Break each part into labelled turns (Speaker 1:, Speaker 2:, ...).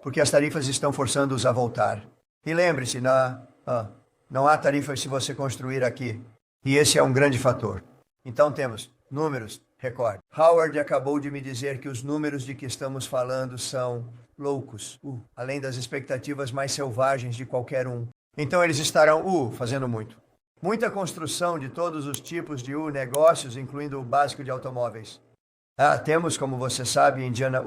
Speaker 1: porque as tarifas estão forçando-os a voltar. E lembre-se, não há tarifas se você construir aqui. E esse é um grande fator. Então temos números, recorde. Howard acabou de me dizer que os números de que estamos falando são loucos, além das expectativas mais selvagens de qualquer um. Então eles estarão, fazendo muito. Muita construção de todos os tipos de negócios, incluindo o básico de automóveis. Temos, como você sabe, Indiana,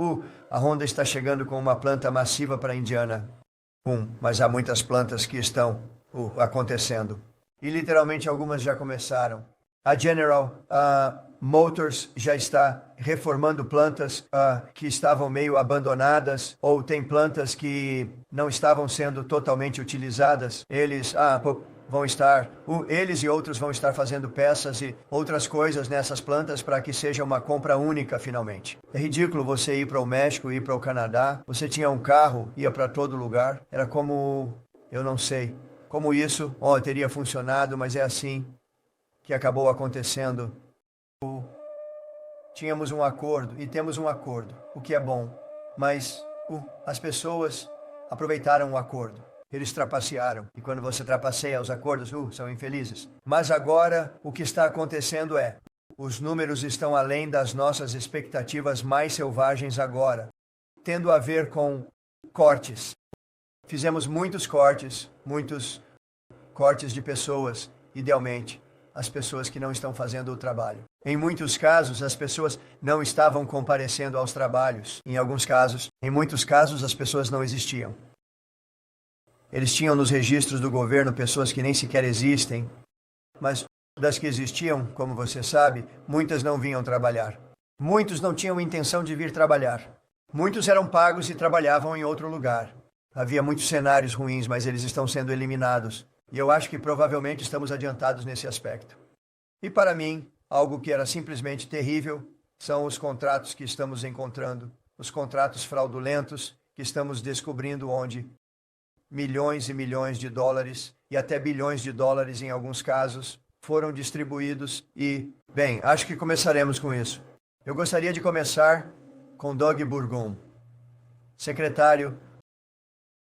Speaker 1: a Honda está chegando com uma planta massiva para Indiana. Mas há muitas plantas que estão acontecendo. E literalmente algumas já começaram. A General Motors já está reformando plantas que estavam meio abandonadas, ou tem plantas que não estavam sendo totalmente utilizadas. Eles eles e outros vão estar fazendo peças e outras coisas nessas plantas para que seja uma compra única finalmente. É ridículo você ir para o México, ir para o Canadá. Você tinha um carro, ia para todo lugar. Era como, eu não sei, como isso teria funcionado, mas é assim que acabou acontecendo. Tínhamos um acordo e temos um acordo, o que é bom, mas as pessoas aproveitaram o acordo. Eles trapacearam, e quando você trapaceia os acordos, são infelizes. Mas agora, o que está acontecendo os números estão além das nossas expectativas mais selvagens agora, tendo a ver com cortes. Fizemos muitos cortes de pessoas, idealmente, as pessoas que não estão fazendo o trabalho. Em muitos casos, as pessoas não estavam comparecendo aos trabalhos. Em muitos casos, as pessoas não existiam. Eles tinham nos registros do governo pessoas que nem sequer existem, mas das que existiam, como você sabe, muitas não vinham trabalhar. Muitos não tinham intenção de vir trabalhar. Muitos eram pagos e trabalhavam em outro lugar. Havia muitos cenários ruins, mas eles estão sendo eliminados. E eu acho que provavelmente estamos adiantados nesse aspecto. E para mim, algo que era simplesmente terrível são os contratos que estamos encontrando, os contratos fraudulentos que estamos descobrindo onde milhões e milhões de dólares e até bilhões de dólares em alguns casos foram distribuídos e, bem, acho que começaremos com isso. Eu gostaria de começar com Doug Burgum, secretário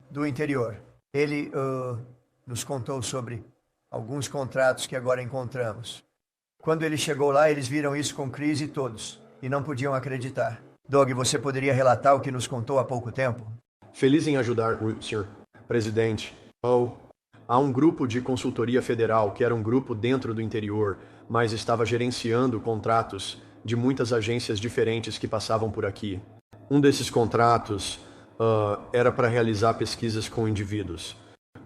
Speaker 1: do Interior. Ele nos contou sobre alguns contratos que agora encontramos. Quando ele chegou lá, eles viram isso com crise todos e não podiam acreditar. Doug, você poderia relatar o que nos contou há pouco tempo?
Speaker 2: Feliz em ajudar, Sr. Presidente. Há um grupo de consultoria federal que era um grupo dentro do interior, mas estava gerenciando contratos de muitas agências diferentes que passavam por aqui. Um desses contratos era para realizar pesquisas com indivíduos.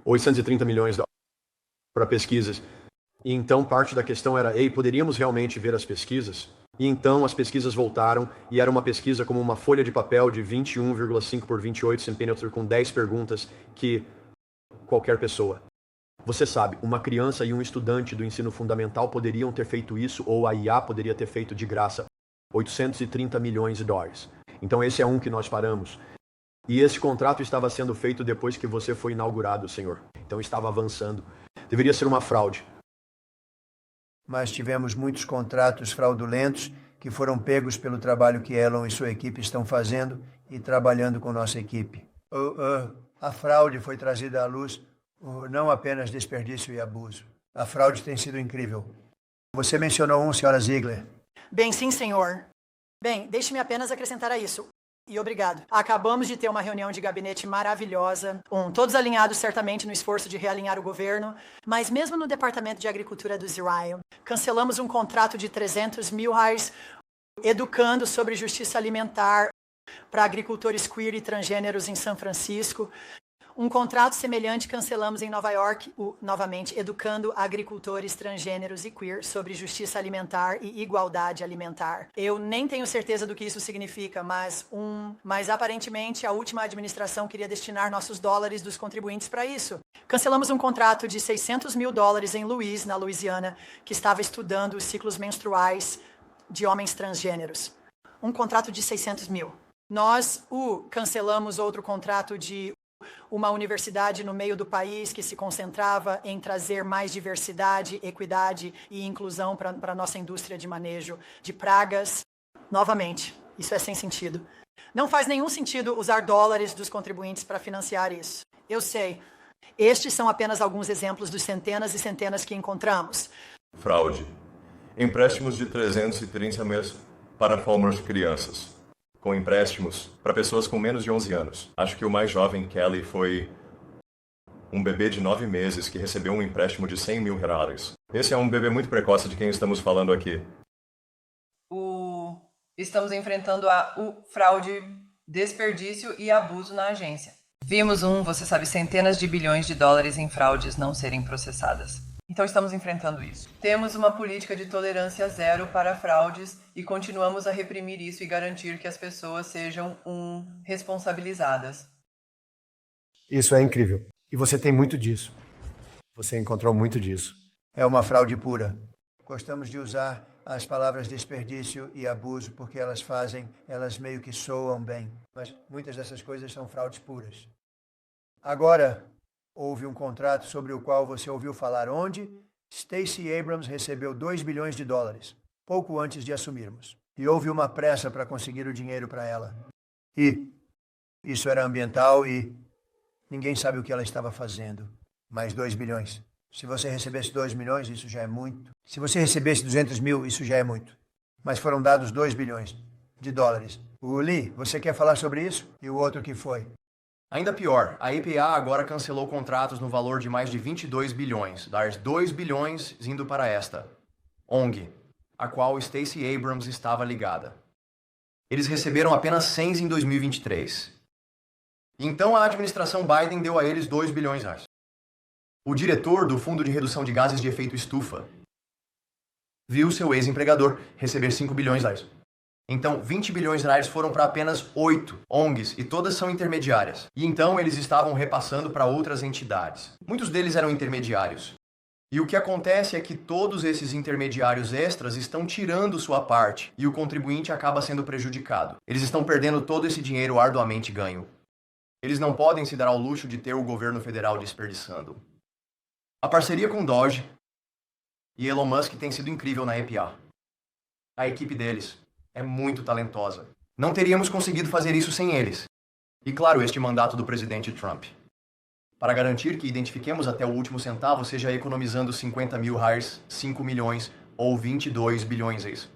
Speaker 2: 830 milhões para pesquisas. E então parte da questão era, poderíamos realmente ver as pesquisas? E então as pesquisas voltaram e era uma pesquisa como uma folha de papel de 21,5 por 28 centímetros com 10 perguntas que qualquer pessoa. Você sabe, uma criança e um estudante do ensino fundamental poderiam ter feito isso ou a IA poderia ter feito de graça. 830 milhões de dólares. Então esse é um que nós paramos. E esse contrato estava sendo feito depois que você foi inaugurado, senhor. Então estava avançando. Deveria ser uma fraude.
Speaker 1: Mas tivemos muitos contratos fraudulentos que foram pegos pelo trabalho que Elon e sua equipe estão fazendo e trabalhando com nossa equipe. A fraude foi trazida à luz, não apenas desperdício e abuso. A fraude tem sido incrível. Você mencionou senhora Ziegler.
Speaker 3: Bem, sim, senhor. Bem, deixe-me apenas acrescentar a isso. E obrigado. Acabamos de ter uma reunião de gabinete maravilhosa, todos alinhados certamente no esforço de realinhar o governo, mas mesmo no Departamento de Agricultura do Israel, cancelamos um contrato de 300 mil reais educando sobre justiça alimentar para agricultores queer e transgêneros em São Francisco. Um contrato semelhante cancelamos em Nova York, novamente, educando agricultores transgêneros e queer sobre justiça alimentar e igualdade alimentar. Eu nem tenho certeza do que isso significa, mas aparentemente a última administração queria destinar nossos dólares dos contribuintes para isso. Cancelamos um contrato de 600 mil dólares em Louis, na Louisiana, que estava estudando os ciclos menstruais de homens transgêneros. Um contrato de 600 mil. Nós cancelamos outro contrato de uma universidade no meio do país que se concentrava em trazer mais diversidade, equidade e inclusão para a nossa indústria de manejo de pragas. Novamente, isso é sem sentido. Não faz nenhum sentido usar dólares dos contribuintes para financiar isso. Eu sei. Estes são apenas alguns exemplos dos centenas e centenas que encontramos.
Speaker 4: Fraude. Empréstimos de 330 meses para formas crianças. Com empréstimos para pessoas com menos de 11 anos. Acho que o mais jovem, Kelly, foi um bebê de 9 meses que recebeu um empréstimo de 100 mil reais. Esse é um bebê muito precoce de quem estamos falando aqui.
Speaker 5: Estamos enfrentando a fraude, desperdício e abuso na agência. Vimos você sabe, centenas de bilhões de dólares em fraudes não serem processadas. Então estamos enfrentando isso. Temos uma política de tolerância zero para fraudes e continuamos a reprimir isso e garantir que as pessoas sejam responsabilizadas.
Speaker 6: Isso é incrível. E você tem muito disso. Você encontrou muito disso.
Speaker 1: É uma fraude pura. Gostamos de usar as palavras desperdício e abuso porque elas meio que soam bem. Mas muitas dessas coisas são fraudes puras. Agora, houve um contrato sobre o qual você ouviu falar onde Stacey Abrams recebeu 2 bilhões de dólares, pouco antes de assumirmos. E houve uma pressa para conseguir o dinheiro para ela. E isso era ambiental e ninguém sabe o que ela estava fazendo. Mais 2 bilhões. Se você recebesse 2 milhões, isso já é muito. Se você recebesse 200 mil, isso já é muito. Mas foram dados 2 bilhões de dólares. O Lee, você quer falar sobre isso? E o outro que foi?
Speaker 2: Ainda pior, a EPA agora cancelou contratos no valor de mais de 22 bilhões, dar 2 bilhões indo para esta ONG, a qual Stacey Abrams estava ligada. Eles receberam apenas 100 em 2023. Então a administração Biden deu a eles 2 bilhões reais. O diretor do Fundo de Redução de Gases de Efeito Estufa viu seu ex-empregador receber 5 bilhões reais. Então, 20 bilhões reais foram para apenas 8 ONGs e todas são intermediárias. E então eles estavam repassando para outras entidades. Muitos deles eram intermediários. E o que acontece é que todos esses intermediários extras estão tirando sua parte e o contribuinte acaba sendo prejudicado. Eles estão perdendo todo esse dinheiro arduamente ganho. Eles não podem se dar ao luxo de ter o governo federal desperdiçando. A parceria com Doge e Elon Musk tem sido incrível na EPA. A equipe deles é muito talentosa. Não teríamos conseguido fazer isso sem eles. E claro, este mandato do presidente Trump. Para garantir que identifiquemos até o último centavo, seja economizando 50 mil reais, 5 milhões ou 22 bilhões reais.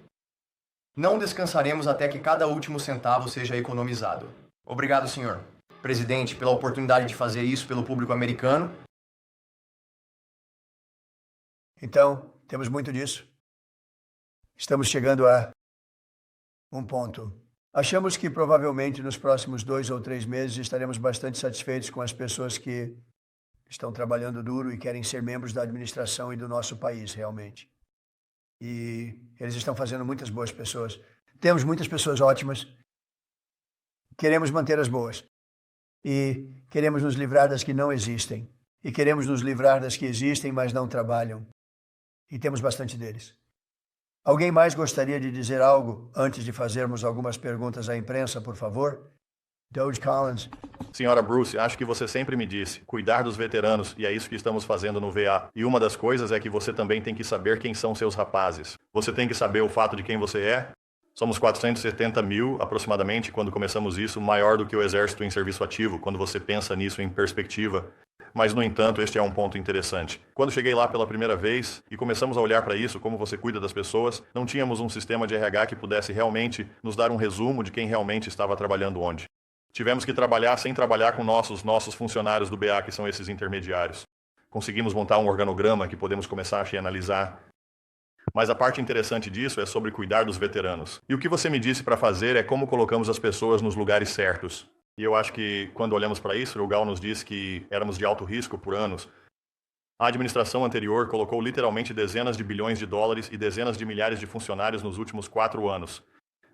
Speaker 2: Não descansaremos até que cada último centavo seja economizado. Obrigado, senhor presidente, pela oportunidade de fazer isso pelo público americano.
Speaker 1: Então, temos muito disso. Estamos chegando a um ponto. Achamos que provavelmente nos próximos 2 ou 3 meses estaremos bastante satisfeitos com as pessoas que estão trabalhando duro e querem ser membros da administração e do nosso país, realmente. E eles estão fazendo muitas boas pessoas. Temos muitas pessoas ótimas. Queremos manter as boas. E queremos nos livrar das que não existem. E queremos nos livrar das que existem, mas não trabalham. E temos bastante deles. Alguém mais gostaria de dizer algo antes de fazermos algumas perguntas à imprensa, por favor? Doge Collins.
Speaker 4: Senhora Bruce, acho que você sempre me disse, cuidar dos veteranos, e é isso que estamos fazendo no VA. E uma das coisas é que você também tem que saber quem são seus rapazes. Você tem que saber o fato de quem você é. Somos 470 mil, aproximadamente, quando começamos isso, maior do que o exército em serviço ativo, quando você pensa nisso em perspectiva. Mas, no entanto, este é um ponto interessante. Quando cheguei lá pela primeira vez e começamos a olhar para isso, como você cuida das pessoas, não tínhamos um sistema de RH que pudesse realmente nos dar um resumo de quem realmente estava trabalhando onde. Tivemos que trabalhar sem trabalhar com nossos funcionários do BA, que são esses intermediários. Conseguimos montar um organograma que podemos começar a analisar. Mas a parte interessante disso é sobre cuidar dos veteranos. E o que você me disse para fazer é como colocamos as pessoas nos lugares certos. E eu acho que, quando olhamos para isso, o Gal nos disse que éramos de alto risco por anos. A administração anterior colocou literalmente dezenas de bilhões de dólares e dezenas de milhares de funcionários nos últimos 4 anos.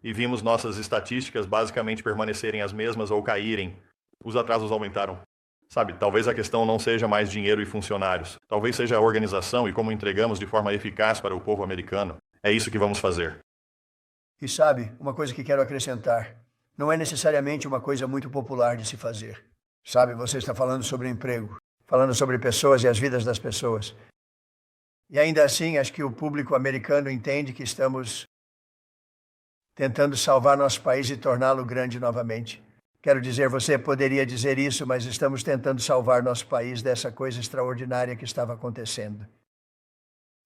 Speaker 4: E vimos nossas estatísticas basicamente permanecerem as mesmas ou caírem. Os atrasos aumentaram. Sabe, talvez a questão não seja mais dinheiro e funcionários. Talvez seja a organização e como entregamos de forma eficaz para o povo americano. É isso que vamos fazer.
Speaker 1: E sabe, uma coisa que quero acrescentar. Não é necessariamente uma coisa muito popular de se fazer. Sabe, você está falando sobre emprego, falando sobre pessoas e as vidas das pessoas. E ainda assim, acho que o público americano entende que estamos tentando salvar nosso país e torná-lo grande novamente. Quero dizer, você poderia dizer isso, mas estamos tentando salvar nosso país dessa coisa extraordinária que estava acontecendo.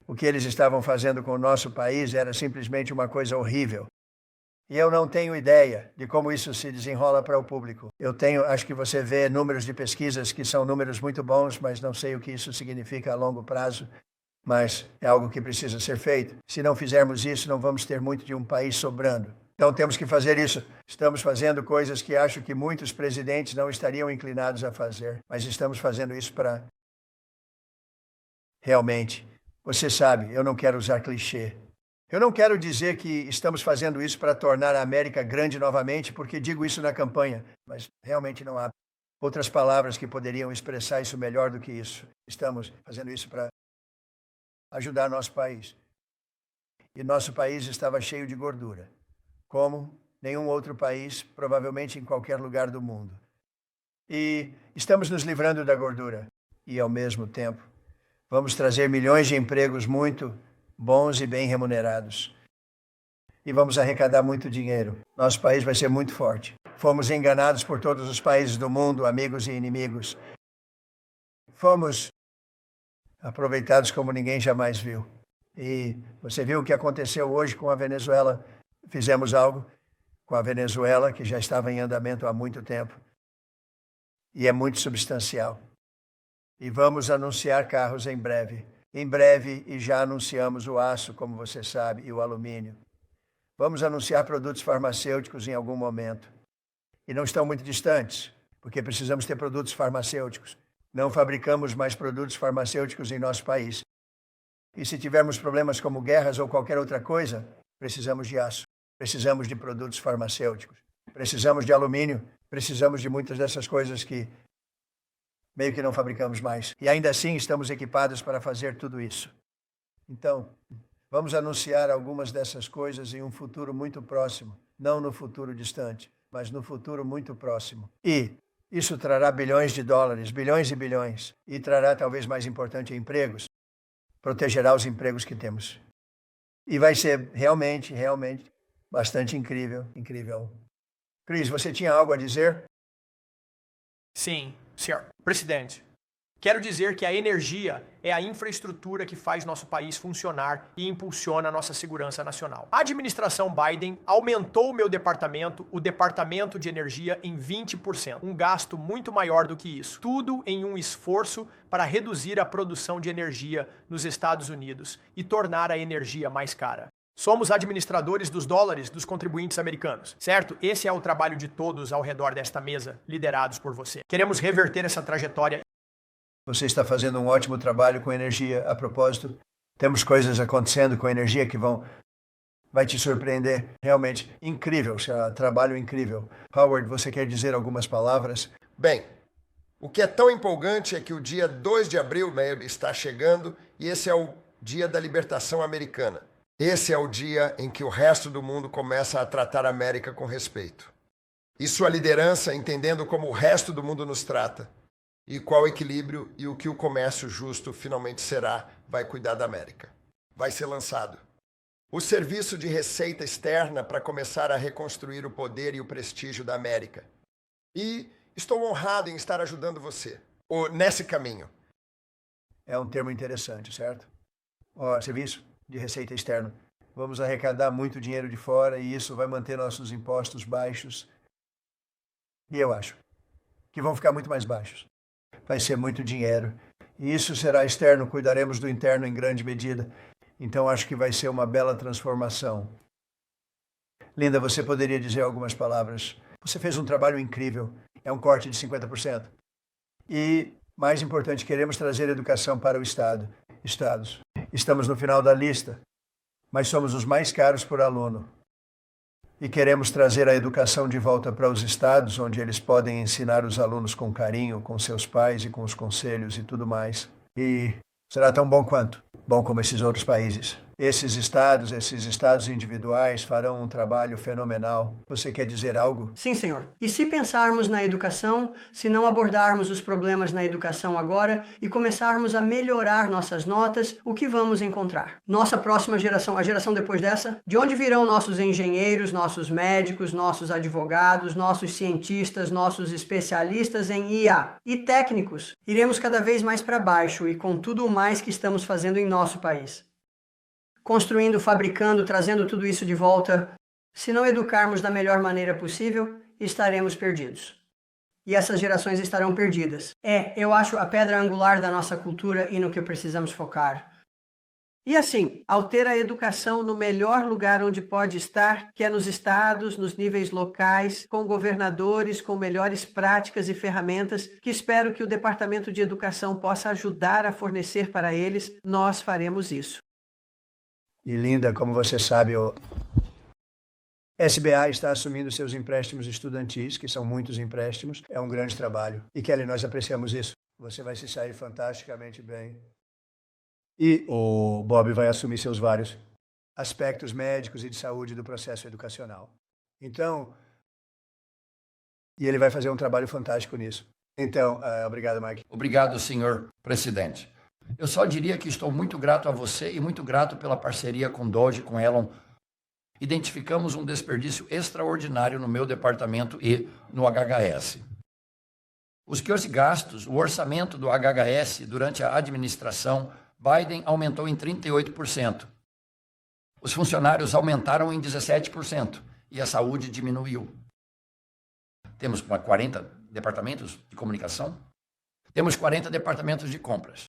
Speaker 1: O que eles estavam fazendo com o nosso país era simplesmente uma coisa horrível. E eu não tenho ideia de como isso se desenrola para o público. Acho que você vê números de pesquisas que são números muito bons, mas não sei o que isso significa a longo prazo. Mas é algo que precisa ser feito. Se não fizermos isso, não vamos ter muito de um país sobrando. Então temos que fazer isso. Estamos fazendo coisas que acho que muitos presidentes não estariam inclinados a fazer. Mas estamos fazendo isso para... Realmente, você sabe, eu não quero usar clichê. Eu não quero dizer que estamos fazendo isso para tornar a América grande novamente, porque digo isso na campanha, mas realmente não há outras palavras que poderiam expressar isso melhor do que isso. Estamos fazendo isso para ajudar nosso país. E nosso país estava cheio de gordura, como nenhum outro país, provavelmente em qualquer lugar do mundo. E estamos nos livrando da gordura. E, ao mesmo tempo, vamos trazer milhões de empregos muito bons e bem remunerados. E vamos arrecadar muito dinheiro. Nosso país vai ser muito forte. Fomos enganados por todos os países do mundo, amigos e inimigos. Fomos aproveitados como ninguém jamais viu. E você viu o que aconteceu hoje com a Venezuela? Fizemos algo com a Venezuela que já estava em andamento há muito tempo. E é muito substancial. E vamos anunciar carros em breve. Em breve, e já anunciamos o aço, como você sabe, e o alumínio. Vamos anunciar produtos farmacêuticos em algum momento. E não estão muito distantes, porque precisamos ter produtos farmacêuticos. Não fabricamos mais produtos farmacêuticos em nosso país. E se tivermos problemas como guerras ou qualquer outra coisa, precisamos de aço. Precisamos de produtos farmacêuticos. Precisamos de alumínio. Precisamos de muitas dessas coisas que meio que não fabricamos mais. E ainda assim estamos equipados para fazer tudo isso. Então, vamos anunciar algumas dessas coisas em um futuro muito próximo. Não no futuro distante, mas no futuro muito próximo. E isso trará bilhões de dólares, bilhões e bilhões. E trará, talvez mais importante, empregos. Protegerá os empregos que temos. E vai ser realmente bastante incrível. Chris, você tinha algo a dizer?
Speaker 7: Sim, senhor presidente. Quero dizer que a energia é a infraestrutura que faz nosso país funcionar e impulsiona a nossa segurança nacional. A administração Biden aumentou o meu departamento, o Departamento de Energia, em 20%. Um gasto muito maior do que isso. Tudo em um esforço para reduzir a produção de energia nos Estados Unidos e tornar a energia mais cara. Somos administradores dos dólares dos contribuintes americanos, certo? Esse é o trabalho de todos ao redor desta mesa, liderados por você. Queremos reverter essa trajetória.
Speaker 1: Você está fazendo um ótimo trabalho com energia. A propósito, temos coisas acontecendo com energia que vai te surpreender. Realmente incrível, trabalho incrível. Howard, você quer dizer algumas palavras?
Speaker 8: Bem, o que é tão empolgante é que o dia 2 de abril está chegando e esse é o dia da libertação americana. Esse é o dia em que o resto do mundo começa a tratar a América com respeito. E sua liderança, entendendo como o resto do mundo nos trata, e qual equilíbrio e o que o comércio justo finalmente será, vai cuidar da América. Vai ser lançado o Serviço de Receita Externa para começar a reconstruir o poder e o prestígio da América. E estou honrado em estar ajudando você nesse caminho.
Speaker 1: É um termo interessante, certo? Serviço de Receita Externa. Vamos arrecadar muito dinheiro de fora e isso vai manter nossos impostos baixos. E eu acho que vão ficar muito mais baixos. Vai ser muito dinheiro. E isso será externo, cuidaremos do interno em grande medida. Então acho que vai ser uma bela transformação. Linda, você poderia dizer algumas palavras? Você fez um trabalho incrível. É um corte de 50%. E, mais importante, queremos trazer educação para o estados. Estamos no final da lista, mas somos os mais caros por aluno. E queremos trazer a educação de volta para os estados, onde eles podem ensinar os alunos com carinho, com seus pais e com os conselhos e tudo mais. E será tão bom quanto? Bom como esses outros países. Esses estados individuais farão um trabalho fenomenal. Você quer dizer algo?
Speaker 9: Sim, senhor. E se pensarmos na educação, se não abordarmos os problemas na educação agora e começarmos a melhorar nossas notas, o que vamos encontrar? Nossa próxima geração, a geração depois dessa, de onde virão nossos engenheiros, nossos médicos, nossos advogados, nossos cientistas, nossos especialistas em IA e técnicos? Iremos cada vez mais para baixo e com tudo o mais que estamos fazendo em nosso país. Construindo, fabricando, trazendo tudo isso de volta. Se não educarmos da melhor maneira possível, estaremos perdidos. E essas gerações estarão perdidas. Eu acho, a pedra angular da nossa cultura e no que precisamos focar. E assim, ao ter a educação no melhor lugar onde pode estar, que é nos estados, nos níveis locais, com governadores, com melhores práticas e ferramentas, que espero que o Departamento de Educação possa ajudar a fornecer para eles, nós faremos isso.
Speaker 1: E Linda, como você sabe, o SBA está assumindo seus empréstimos estudantis, que são muitos empréstimos. É um grande trabalho. E Kelly, nós apreciamos isso. Você vai se sair fantasticamente bem. E o Bob vai assumir seus vários aspectos médicos e de saúde do processo educacional. Então, e ele vai fazer um trabalho fantástico nisso. Então, obrigado, Mike.
Speaker 10: Obrigado, senhor presidente. Eu só diria que estou muito grato a você e muito grato pela parceria com Doge e com Elon. Identificamos um desperdício extraordinário no meu departamento e no HHS. Os gastos, o orçamento do HHS durante a administração Biden aumentou em 38%. Os funcionários aumentaram em 17% e a saúde diminuiu. Temos 40 departamentos de comunicação, temos 40 departamentos de compras.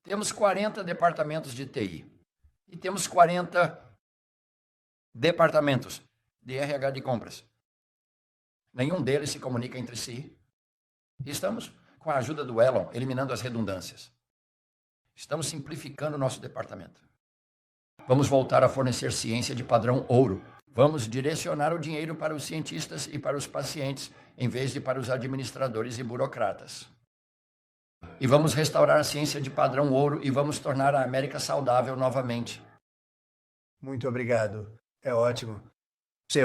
Speaker 10: Temos 40 departamentos de TI e temos 40 departamentos de RH de compras. Nenhum deles se comunica entre si. E estamos, com a ajuda do Elon, eliminando as redundâncias. Estamos simplificando o nosso departamento. Vamos voltar a fornecer ciência de padrão ouro. Vamos direcionar o dinheiro para os cientistas e para os pacientes, em vez de para os administradores e burocratas. E vamos restaurar a ciência de padrão ouro e vamos tornar a América saudável novamente.
Speaker 1: Muito obrigado. É ótimo. Se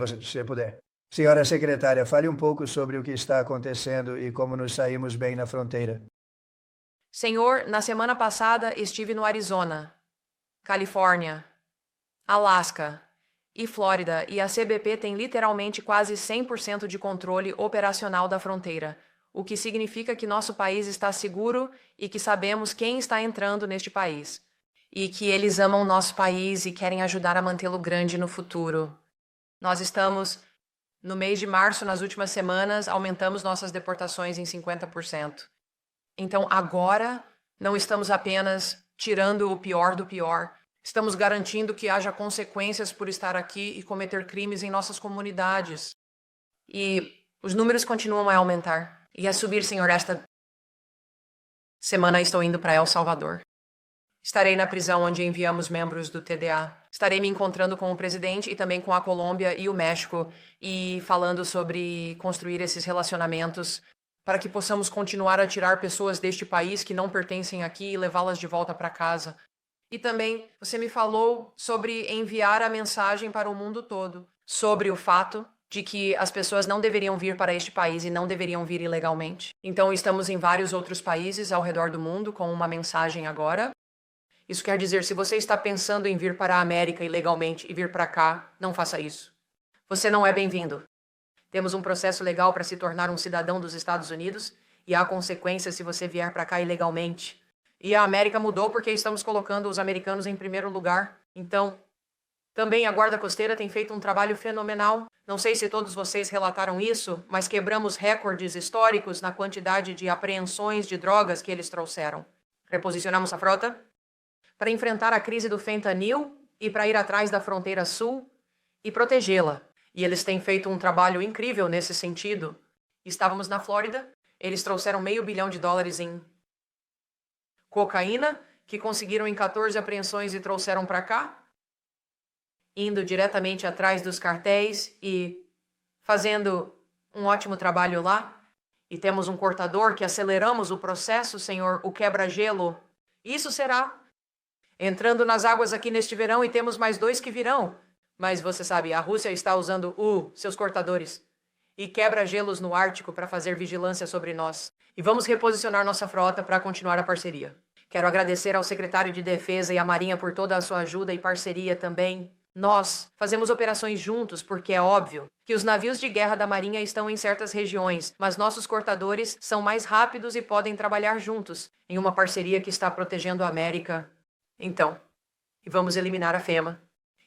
Speaker 1: você puder. Senhora secretária, fale um pouco sobre o que está acontecendo e como nos saímos bem na fronteira.
Speaker 11: Senhor, na semana passada estive no Arizona, Califórnia, Alasca e Flórida, e a CBP tem literalmente quase 100% de controle operacional da fronteira, o que significa que nosso país está seguro e que sabemos quem está entrando neste país, e que eles amam nosso país e querem ajudar a mantê-lo grande no futuro. Nós estamos, no mês de março, nas últimas semanas, aumentamos nossas deportações em 50%. Então, agora, não estamos apenas tirando o pior do pior, estamos garantindo que haja consequências por estar aqui e cometer crimes em nossas comunidades. E os números continuam a aumentar. E a subir, senhor, esta semana estou indo para El Salvador. Estarei na prisão onde enviamos membros do TDA. Estarei me encontrando com o presidente e também com a Colômbia e o México e falando sobre construir esses relacionamentos para que possamos continuar a tirar pessoas deste país que não pertencem aqui e levá-las de volta para casa. E também você me falou sobre enviar a mensagem para o mundo todo, sobre o fato de que as pessoas não deveriam vir para este país e não deveriam vir ilegalmente. Então estamos em vários outros países ao redor do mundo com uma mensagem agora. Isso quer dizer, se você está pensando em vir para a América ilegalmente e vir para cá, não faça isso. Você não é bem-vindo. Temos um processo legal para se tornar um cidadão dos Estados Unidos e há consequências se você vier para cá ilegalmente. E a América mudou porque estamos colocando os americanos em primeiro lugar. Então, também a Guarda Costeira tem feito um trabalho fenomenal. Não sei se todos vocês relataram isso, mas quebramos recordes históricos na quantidade de apreensões de drogas que eles trouxeram. Reposicionamos a frota para enfrentar a crise do fentanil e para ir atrás da fronteira sul e protegê-la. E eles têm feito um trabalho incrível nesse sentido. Estávamos na Flórida, eles trouxeram $500 milhão em cocaína, que conseguiram em 14 apreensões e trouxeram para cá, indo diretamente atrás dos cartéis e fazendo um ótimo trabalho lá. E temos um cortador que aceleramos o processo, senhor, o quebra-gelo. Isso será entrando nas águas aqui neste verão e temos mais 2 que virão. Mas você sabe, a Rússia está usando seus cortadores e quebra-gelos no Ártico para fazer vigilância sobre nós. E vamos reposicionar nossa frota para continuar a parceria. Quero agradecer ao secretário de Defesa e à Marinha por toda a sua ajuda e parceria também. Nós fazemos operações juntos porque é óbvio que os navios de guerra da Marinha estão em certas regiões, mas nossos cortadores são mais rápidos e podem trabalhar juntos em uma parceria que está protegendo a América. Então, e vamos eliminar a FEMA.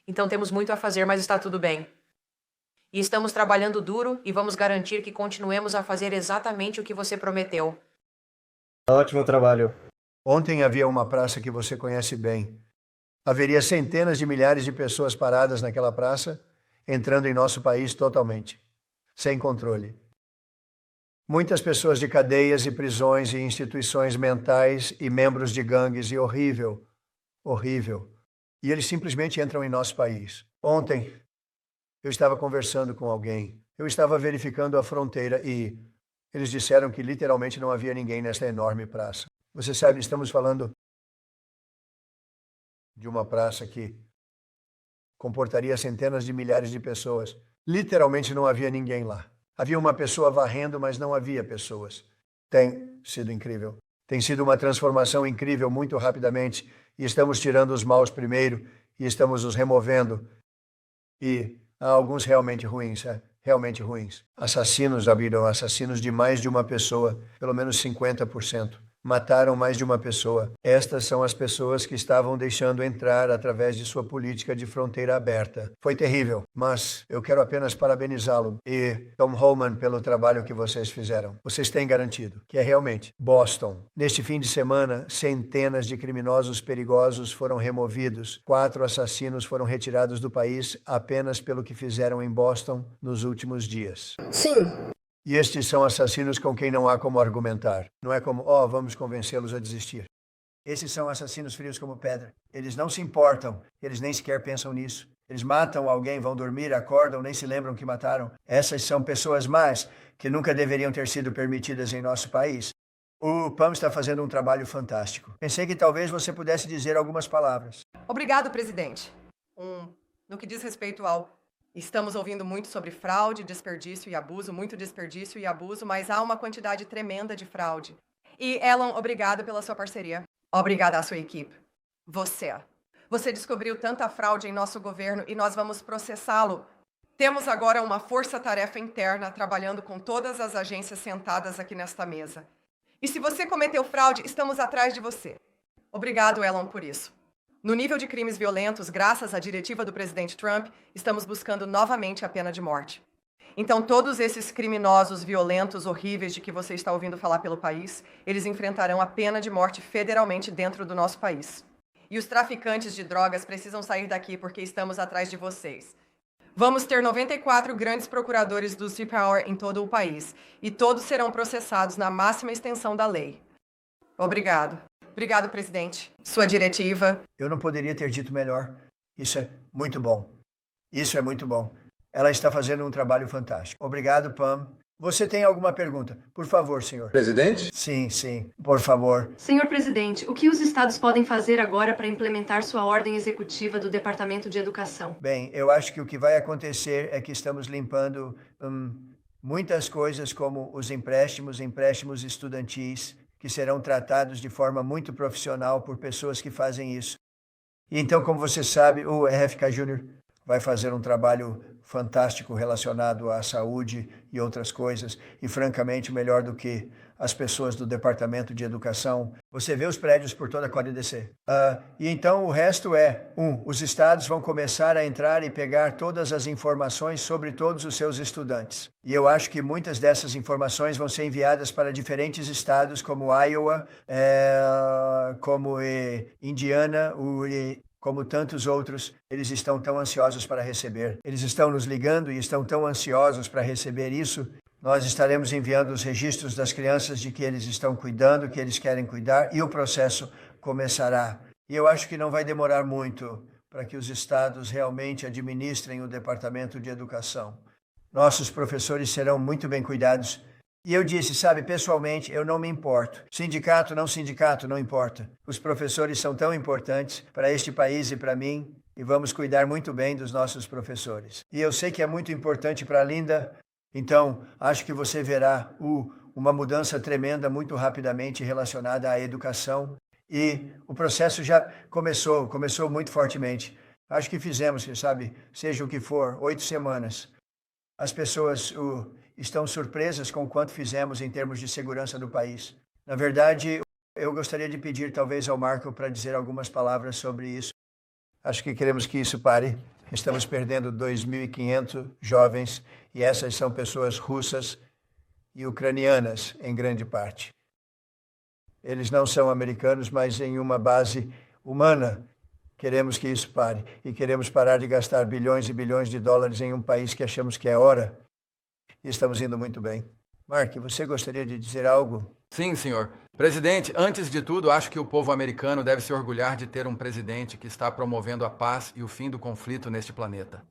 Speaker 11: Então temos muito a fazer, mas está tudo bem. E estamos trabalhando duro e vamos garantir que continuemos a fazer exatamente o que você prometeu.
Speaker 1: Ótimo trabalho. Ontem havia uma praça que você conhece bem. Haveria centenas de milhares de pessoas paradas naquela praça, entrando em nosso país totalmente, sem controle. Muitas pessoas de cadeias e prisões e instituições mentais e membros de gangues e horrível. E eles simplesmente entram em nosso país. Ontem, eu estava conversando com alguém. Eu estava verificando a fronteira e eles disseram que literalmente não havia ninguém nesta enorme praça. Você sabe, estamos falando de uma praça que comportaria centenas de milhares de pessoas. Literalmente não havia ninguém lá. Havia uma pessoa varrendo, mas não havia pessoas. Tem sido incrível. Tem sido uma transformação incrível muito rapidamente. E estamos tirando os maus primeiro e estamos os removendo. E há alguns realmente ruins, realmente ruins. Assassinos, Abidão, assassinos de mais de uma pessoa, pelo menos 50%. Mataram mais de uma pessoa. Estas são as pessoas que estavam deixando entrar através de sua política de fronteira aberta. Foi terrível, mas eu quero apenas parabenizá-lo e Tom Homan pelo trabalho que vocês fizeram. Vocês têm garantido que é realmente Boston. Neste fim de semana, centenas de criminosos perigosos foram removidos. 4 assassinos foram retirados do país apenas pelo que fizeram em Boston nos últimos dias.
Speaker 9: Sim.
Speaker 1: E estes são assassinos com quem não há como argumentar. Não é como, vamos convencê-los a desistir. Esses são assassinos frios como pedra. Eles não se importam, eles nem sequer pensam nisso. Eles matam alguém, vão dormir, acordam, nem se lembram que mataram. Essas são pessoas más que nunca deveriam ter sido permitidas em nosso país. O Pam está fazendo um trabalho fantástico. Pensei que talvez você pudesse dizer algumas palavras.
Speaker 5: Obrigado, presidente. No que diz respeito ao... Estamos ouvindo muito sobre fraude, desperdício e abuso, muito desperdício e abuso, mas há uma quantidade tremenda de fraude. E, Elon, obrigado pela sua parceria. Obrigada à sua equipe. Você descobriu tanta fraude em nosso governo e nós vamos processá-lo. Temos agora uma força-tarefa interna trabalhando com todas as agências sentadas aqui nesta mesa. E se você cometeu fraude, estamos atrás de você. Obrigado, Elon, por isso. No nível de crimes violentos, graças à diretiva do presidente Trump, estamos buscando novamente a pena de morte. Então, todos esses criminosos violentos, horríveis de que você está ouvindo falar pelo país, eles enfrentarão a pena de morte federalmente dentro do nosso país. E os traficantes de drogas precisam sair daqui porque estamos atrás de vocês. Vamos ter 94 grandes procuradores do C-Power em todo o país, e todos serão processados na máxima extensão da lei. Obrigado. Obrigado, presidente. Sua diretiva.
Speaker 1: Eu não poderia ter dito melhor. Isso é muito bom. Isso é muito bom. Ela está fazendo um trabalho fantástico. Obrigado, Pam. Você tem alguma pergunta? Por favor, senhor.
Speaker 12: Presidente?
Speaker 1: Sim, por favor.
Speaker 13: Senhor presidente, o que os estados podem fazer agora para implementar sua ordem executiva do Departamento de Educação?
Speaker 1: Bem, eu acho que o que vai acontecer é que estamos limpando muitas coisas como os empréstimos estudantis, que serão tratados de forma muito profissional por pessoas que fazem isso. E então, como você sabe, o RFK Jr. vai fazer um trabalho fantástico relacionado à saúde e outras coisas, e francamente melhor do que as pessoas do Departamento de Educação. Você vê os prédios por toda a Código DC. E então o resto é, os estados vão começar a entrar e pegar todas as informações sobre todos os seus estudantes. E eu acho que muitas dessas informações vão ser enviadas para diferentes estados, como Iowa, como Indiana, como tantos outros. Eles estão tão ansiosos para receber. Eles estão nos ligando e estão tão ansiosos para receber isso. Nós estaremos enviando os registros das crianças de que eles estão cuidando, que eles querem cuidar, e o processo começará. E eu acho que não vai demorar muito para que os estados realmente administrem o Departamento de Educação. Nossos professores serão muito bem cuidados E eu disse, sabe, pessoalmente, eu não me importo. Sindicato, não importa. Os professores são tão importantes para este país e para mim, e vamos cuidar muito bem dos nossos professores. E eu sei que é muito importante para a Linda, então acho que você verá uma mudança tremenda muito rapidamente relacionada à educação. E o processo já começou muito fortemente. Acho que fizemos, sabe, seja o que for, 8 semanas. As pessoas estão surpresas com o quanto fizemos em termos de segurança do país. Na verdade, eu gostaria de pedir talvez ao Marco para dizer algumas palavras sobre isso. Acho que queremos que isso pare. Estamos perdendo 2.500 jovens e essas são pessoas russas e ucranianas em grande parte. Eles não são americanos, mas em uma base humana. Queremos que isso pare e queremos parar de gastar bilhões e bilhões de dólares em um país que achamos que é hora. E estamos indo muito bem. Mark, você gostaria de dizer algo?
Speaker 12: Sim, senhor. Presidente, antes de tudo, acho que o povo americano deve se orgulhar de ter um presidente que está promovendo a paz e o fim do conflito neste planeta.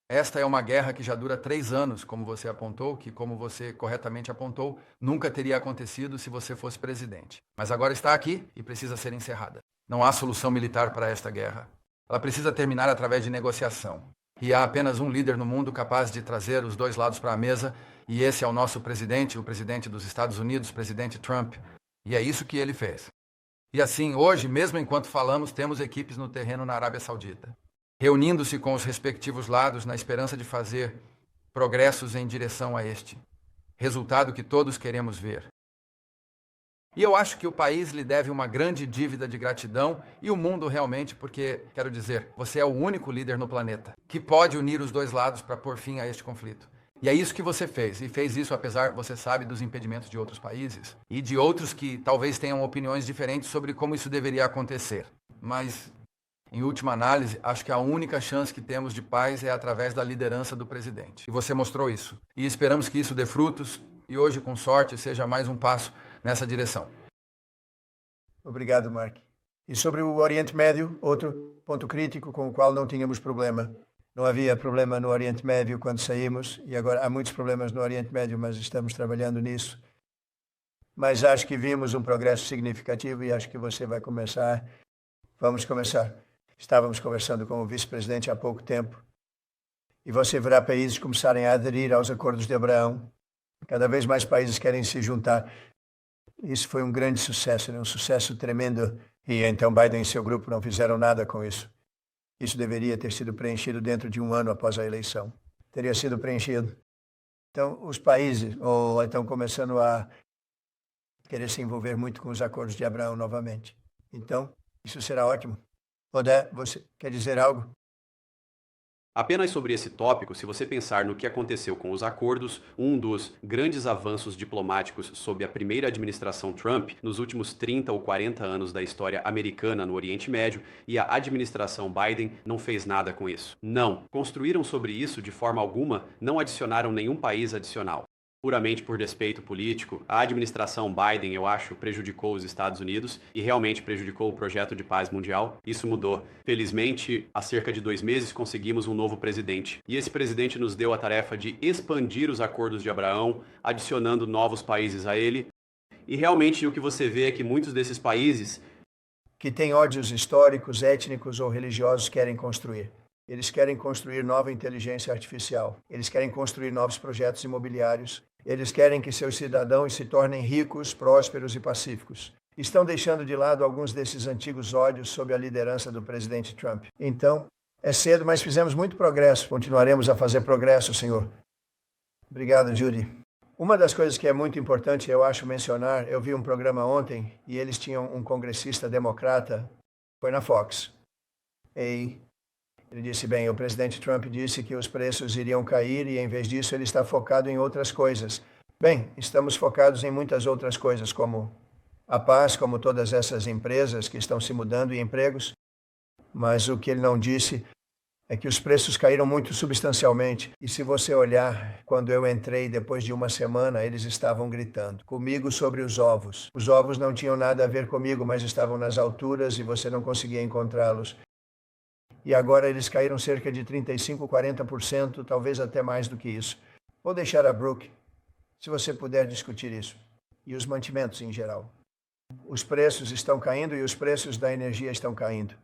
Speaker 12: Esta é uma guerra que já dura 3 anos, como você apontou, que, como você corretamente apontou, nunca teria acontecido se você fosse presidente. Mas agora está aqui e precisa ser encerrada. Não há solução militar para esta guerra. Ela precisa terminar através de negociação. E há apenas um líder no mundo capaz de trazer os dois lados para a mesa, e esse é o nosso presidente, o presidente dos Estados Unidos, o presidente Trump. E é isso que ele fez. E assim, hoje, mesmo enquanto falamos, temos equipes no terreno na Arábia Saudita, reunindo-se com os respectivos lados na esperança de fazer progressos em direção a este resultado que todos queremos ver. E eu acho que o país lhe deve uma grande dívida de gratidão e o mundo realmente, porque, quero dizer, você é o único líder no planeta que pode unir os dois lados para pôr fim a este conflito. E é isso que você fez, e fez isso apesar, você sabe, dos impedimentos de outros países e de outros que talvez tenham opiniões diferentes sobre como isso deveria acontecer. Mas, em última análise, acho que a única chance que temos de paz é através da liderança do presidente. E você mostrou isso. E esperamos que isso dê frutos e hoje, com sorte, seja mais um passo nessa direção.
Speaker 1: Obrigado, Mark. E sobre o Oriente Médio, outro ponto crítico com o qual não tínhamos problema. Não havia problema no Oriente Médio quando saímos, e agora há muitos problemas no Oriente Médio, mas estamos trabalhando nisso. Mas acho que vimos um progresso significativo e acho que você vai começar. Vamos começar. Estávamos conversando com o vice-presidente há pouco tempo, e você verá países começarem a aderir aos acordos de Abraão. Cada vez mais países querem se juntar. Isso foi um grande sucesso, um sucesso tremendo. E então Biden e seu grupo não fizeram nada com isso. Isso deveria ter sido preenchido dentro de 1 ano após a eleição. Teria sido preenchido. Então, os países estão começando a querer se envolver muito com os acordos de Abraão novamente. Então, isso será ótimo. Odé, você quer dizer algo?
Speaker 14: Apenas sobre esse tópico, se você pensar no que aconteceu com os acordos, um dos grandes avanços diplomáticos sob a primeira administração Trump nos últimos 30 ou 40 anos da história americana no Oriente Médio, e a administração Biden não fez nada com isso. Não. Construíram sobre isso de forma alguma, não adicionaram nenhum país adicional. Puramente por despeito político, a administração Biden, eu acho, prejudicou os Estados Unidos e realmente prejudicou o projeto de paz mundial. Isso mudou. Felizmente, há cerca de 2 meses conseguimos um novo presidente. E esse presidente nos deu a tarefa de expandir os acordos de Abraão, adicionando novos países a ele. E realmente o que você vê é que muitos desses países
Speaker 1: que têm ódios históricos, étnicos ou religiosos querem construir. Eles querem construir nova inteligência artificial. Eles querem construir novos projetos imobiliários. Eles querem que seus cidadãos se tornem ricos, prósperos e pacíficos. Estão deixando de lado alguns desses antigos ódios sob a liderança do presidente Trump. Então, é cedo, mas fizemos muito progresso. Continuaremos a fazer progresso, senhor. Obrigado, Judy. Uma das coisas que é muito importante, eu acho, mencionar, eu vi um programa ontem e eles tinham um congressista democrata, foi na Fox. E ele disse, bem, o presidente Trump disse que os preços iriam cair e, em vez disso, ele está focado em outras coisas. Bem, estamos focados em muitas outras coisas, como a paz, como todas essas empresas que estão se mudando e empregos. Mas o que ele não disse é que os preços caíram muito substancialmente. E se você olhar, quando eu entrei, depois de 1 semana, eles estavam gritando comigo sobre os ovos. Os ovos não tinham nada a ver comigo, mas estavam nas alturas e você não conseguia encontrá-los. E agora eles caíram cerca de 35%, 40%, talvez até mais do que isso. Vou deixar a Brooke se você puder discutir isso. E os mantimentos em geral. Os preços estão caindo e os preços da energia estão caindo.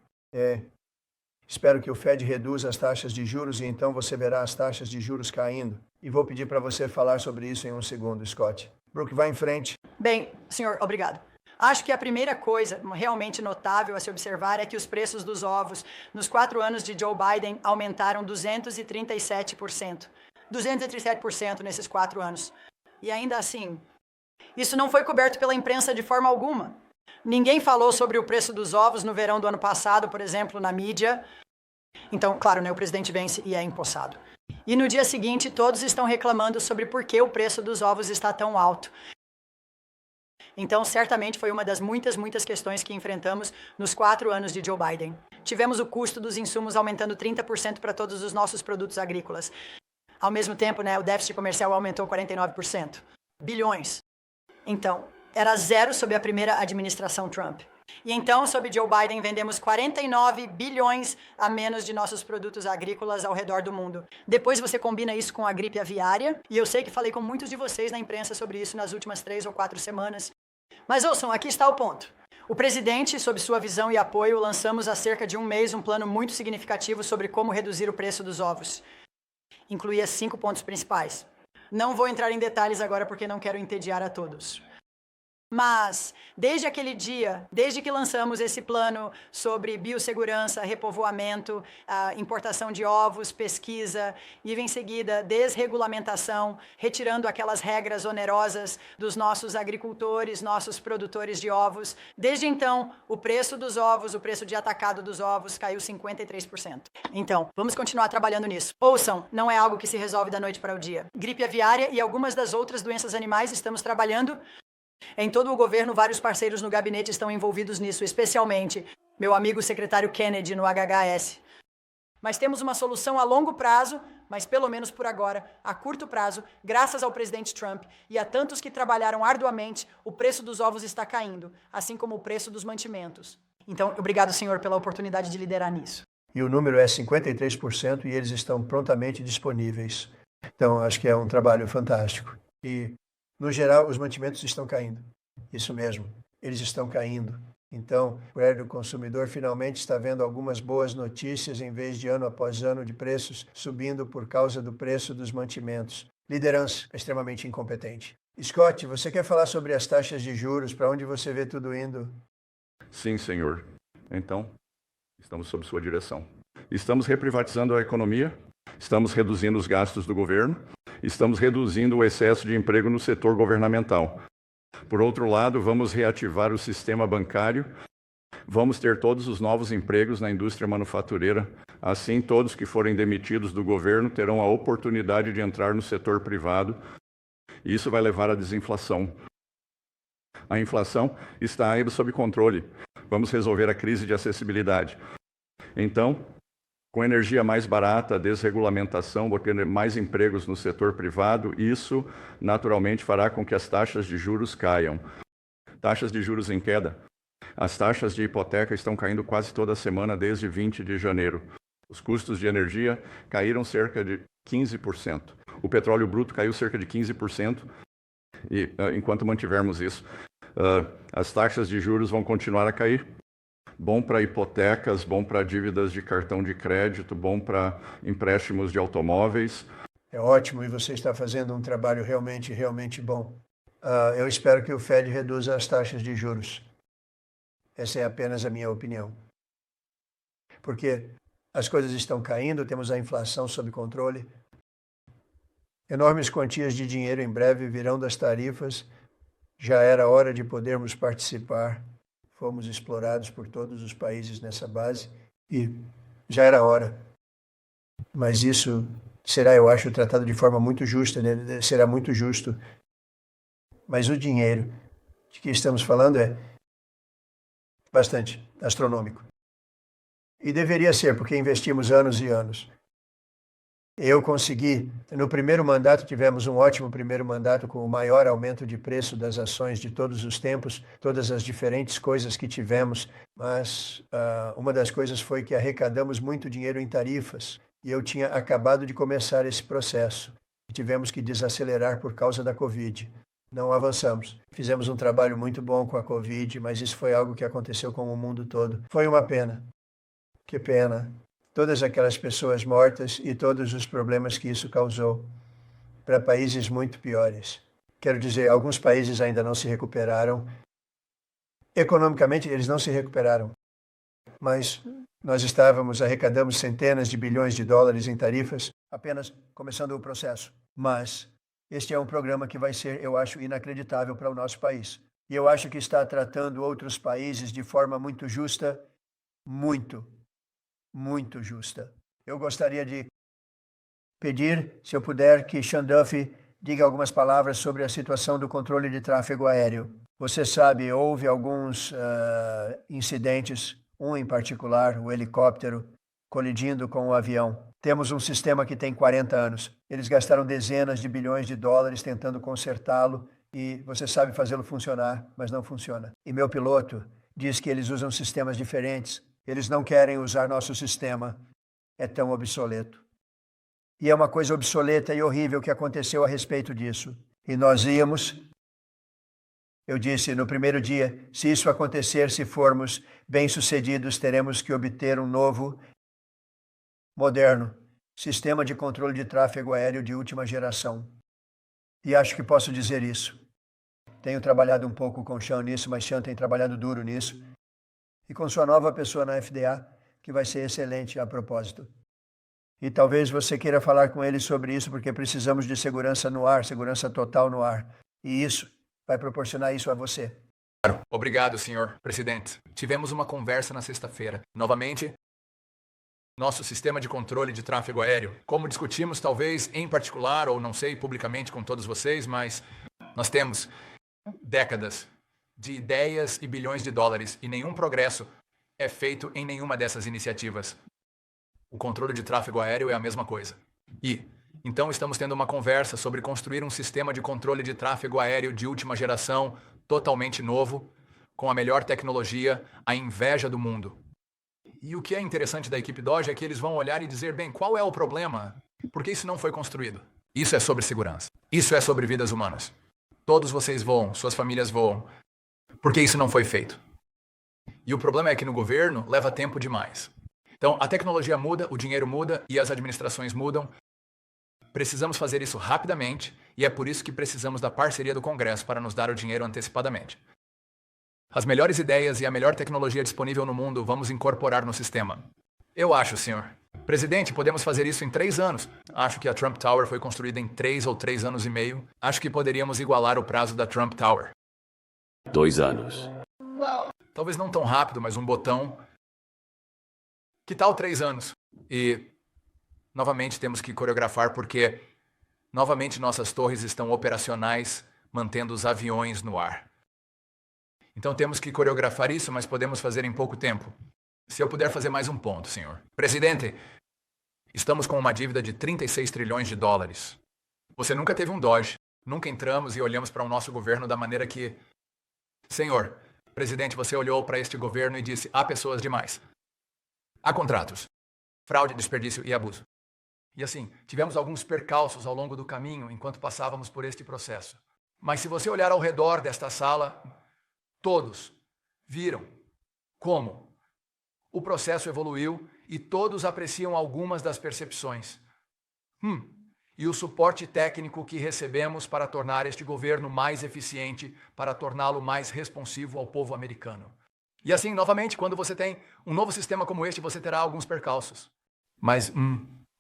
Speaker 1: Espero que o Fed reduza as taxas de juros e então você verá as taxas de juros caindo. E vou pedir para você falar sobre isso em um segundo, Scott. Brooke, vá em frente.
Speaker 3: Bem, senhor, obrigado. Acho que a primeira coisa realmente notável a se observar é que os preços dos ovos nos 4 anos de Joe Biden aumentaram 237%. 237% nesses 4 anos. E ainda assim, isso não foi coberto pela imprensa de forma alguma. Ninguém falou sobre o preço dos ovos no verão do ano passado, por exemplo, na mídia. Então, claro, né, o presidente vence e é empossado. E no dia seguinte, todos estão reclamando sobre por que o preço dos ovos está tão alto. Então, certamente foi uma das muitas questões que enfrentamos nos 4 anos de Joe Biden. Tivemos o custo dos insumos aumentando 30% para todos os nossos produtos agrícolas. Ao mesmo tempo, né, o déficit comercial aumentou 49%. Bilhões. Então, era zero sob a primeira administração Trump. E então, sob Joe Biden, vendemos 49 bilhões a menos de nossos produtos agrícolas ao redor do mundo. Depois você combina isso com a gripe aviária, e eu sei que falei com muitos de vocês na imprensa sobre isso nas últimas 3 ou 4 semanas. Mas ouçam, aqui está o ponto. O presidente, sob sua visão e apoio, lançamos há cerca de um mês um plano muito significativo sobre como reduzir o preço dos ovos. Incluía 5 pontos principais. Não vou entrar em detalhes agora porque não quero entediar a todos. Mas, desde aquele dia, desde que lançamos esse plano sobre biossegurança, repovoamento, importação de ovos, pesquisa, e em seguida desregulamentação, retirando aquelas regras onerosas dos nossos agricultores, nossos produtores de ovos, desde então, o preço dos ovos, o preço de atacado dos ovos caiu 53%. Então, vamos continuar trabalhando nisso. Ouçam, não é algo que se resolve da noite para o dia. Gripe aviária e algumas das outras doenças animais estamos trabalhando. Em todo o governo, vários parceiros no gabinete estão envolvidos nisso, especialmente meu amigo secretário Kennedy no HHS. Mas temos uma solução a longo prazo, mas pelo menos por agora, a curto prazo, graças ao presidente Trump e a tantos que trabalharam arduamente, o preço dos ovos está caindo, assim como o preço dos mantimentos. Então, obrigado, senhor, pela oportunidade de liderar nisso.
Speaker 1: E o número é 53% e eles estão prontamente disponíveis. Então, acho que é um trabalho fantástico. E no geral, os mantimentos estão caindo. Isso mesmo, eles estão caindo. Então, o crédito do consumidor finalmente está vendo algumas boas notícias em vez de ano após ano de preços subindo por causa do preço dos mantimentos. Liderança extremamente incompetente. Scott, você quer falar sobre as taxas de juros? Para onde você vê tudo indo?
Speaker 4: Sim, senhor. Então, estamos sob sua direção. Estamos reprivatizando a economia, estamos reduzindo os gastos do governo, estamos reduzindo o excesso de emprego no setor governamental. Por outro lado, vamos reativar o sistema bancário, vamos ter todos os novos empregos na indústria manufatureira. Assim, todos que forem demitidos do governo terão a oportunidade de entrar no setor privado. E isso vai levar à desinflação. A inflação está sob controle. Vamos resolver a crise de acessibilidade. Então, com energia mais barata, desregulamentação, botando mais empregos no setor privado, isso naturalmente fará com que as taxas de juros caiam. Taxas de juros em queda. As taxas de hipoteca estão caindo quase toda semana desde 20 de janeiro. Os custos de energia caíram cerca de 15%. O petróleo bruto caiu cerca de 15%. E enquanto mantivermos isso, as taxas de juros vão continuar a cair. Bom para hipotecas, bom para dívidas de cartão de crédito, bom para empréstimos de automóveis.
Speaker 1: É ótimo e você está fazendo um trabalho realmente bom. Eu espero que o Fed reduza as taxas de juros. Essa é apenas a minha opinião. Porque as coisas estão caindo, temos a inflação sob controle. Enormes quantias de dinheiro em breve virão das tarifas. Já era hora de podermos participar. Fomos explorados por todos os países nessa base e já era hora. Mas isso será, eu acho, tratado de forma muito justa, né? Será muito justo. Mas o dinheiro de que estamos falando é bastante astronômico. E deveria ser, porque investimos anos e anos. Eu consegui, no primeiro mandato, tivemos um ótimo primeiro mandato com o maior aumento de preço das ações de todos os tempos, todas as diferentes coisas que tivemos, mas uma das coisas foi que arrecadamos muito dinheiro em tarifas e eu tinha acabado de começar esse processo. e tivemos que desacelerar por causa da Covid. Não avançamos. Fizemos um trabalho muito bom com a Covid, mas isso foi algo que aconteceu com o mundo todo. Foi uma pena. Que pena. Todas aquelas pessoas mortas e todos os problemas que isso causou para países muito piores. Quero dizer, alguns países ainda não se recuperaram. Economicamente, eles não se recuperaram. Mas nós arrecadamos centenas de bilhões de dólares em tarifas, apenas começando o processo. Mas este é um programa que vai ser, eu acho, inacreditável para o nosso país. E eu acho que está tratando outros países de forma muito justa, muito justa. Eu gostaria de pedir, se eu puder, que Sean Duffy diga algumas palavras sobre a situação do controle de tráfego aéreo. Você sabe, houve alguns incidentes, um em particular, o helicóptero, colidindo com o avião. Temos um sistema que tem 40 anos. Eles gastaram dezenas de bilhões de dólares tentando consertá-lo e você sabe fazê-lo funcionar, mas não funciona. E meu piloto diz que eles usam sistemas diferentes. Eles não querem usar nosso sistema. É tão obsoleto. E é uma coisa obsoleta e horrível que aconteceu a respeito disso. E nós íamos... Eu disse no primeiro dia, se isso acontecer, se formos bem-sucedidos, teremos que obter um novo, moderno, sistema de controle de tráfego aéreo de última geração. E acho que posso dizer isso. Tenho trabalhado um pouco com o Sean nisso, mas Sean tem trabalhado duro nisso. E com sua nova pessoa na FDA, que vai ser excelente a propósito. E talvez você queira falar com ele sobre isso, porque precisamos de segurança no ar, segurança total no ar. E isso vai proporcionar isso a você.
Speaker 12: Obrigado, senhor presidente. Tivemos uma conversa na sexta-feira. Novamente, nosso sistema de controle de tráfego aéreo. Como discutimos, talvez em particular, ou não sei, publicamente com todos vocês, mas nós temos décadas de ideias e bilhões de dólares e nenhum progresso é feito em nenhuma dessas iniciativas. O controle de tráfego aéreo é a mesma coisa. Então estamos tendo uma conversa sobre construir um sistema de controle de tráfego aéreo de última geração, totalmente novo, com a melhor tecnologia, a inveja do mundo. E o que é interessante da equipe Doge é que eles vão olhar e dizer, bem, qual é o problema? Por que isso não foi construído? Isso é sobre segurança. Isso é sobre vidas humanas. Todos vocês voam, suas famílias voam. Por que isso não foi feito? E o problema é que no governo leva tempo demais. Então, a tecnologia muda, o dinheiro muda e as administrações mudam. Precisamos fazer isso rapidamente e é por isso que precisamos da parceria do Congresso para nos dar o dinheiro antecipadamente. As melhores ideias e a melhor tecnologia disponível no mundo vamos incorporar no sistema. Eu acho, senhor. Presidente, podemos fazer isso em 3 anos. Acho que a Trump Tower foi construída em 3 ou 3 anos e meio. Acho que poderíamos igualar o prazo da Trump Tower.
Speaker 15: 2 anos.
Speaker 12: Talvez não tão rápido, mas um botão. Que tal 3 anos? E, novamente, temos que coreografar porque, novamente, nossas torres estão operacionais, mantendo os aviões no ar. Então temos que coreografar isso, mas podemos fazer em pouco tempo. Se eu puder fazer mais um ponto, senhor. Presidente, estamos com uma dívida de 36 trilhões de dólares. Você nunca teve um Doge. Nunca entramos e olhamos para o nosso governo da maneira que... Senhor, presidente, você olhou para este governo e disse, há pessoas demais. Há contratos, fraude, desperdício e abuso. E assim, tivemos alguns percalços ao longo do caminho enquanto passávamos por este processo. Mas se você olhar ao redor desta sala, todos viram como o processo evoluiu e todos apreciam algumas das percepções. E o suporte técnico que recebemos para tornar este governo mais eficiente, para torná-lo mais responsivo ao povo americano. E assim, novamente, quando você tem um novo sistema como este, você terá alguns percalços. Mas,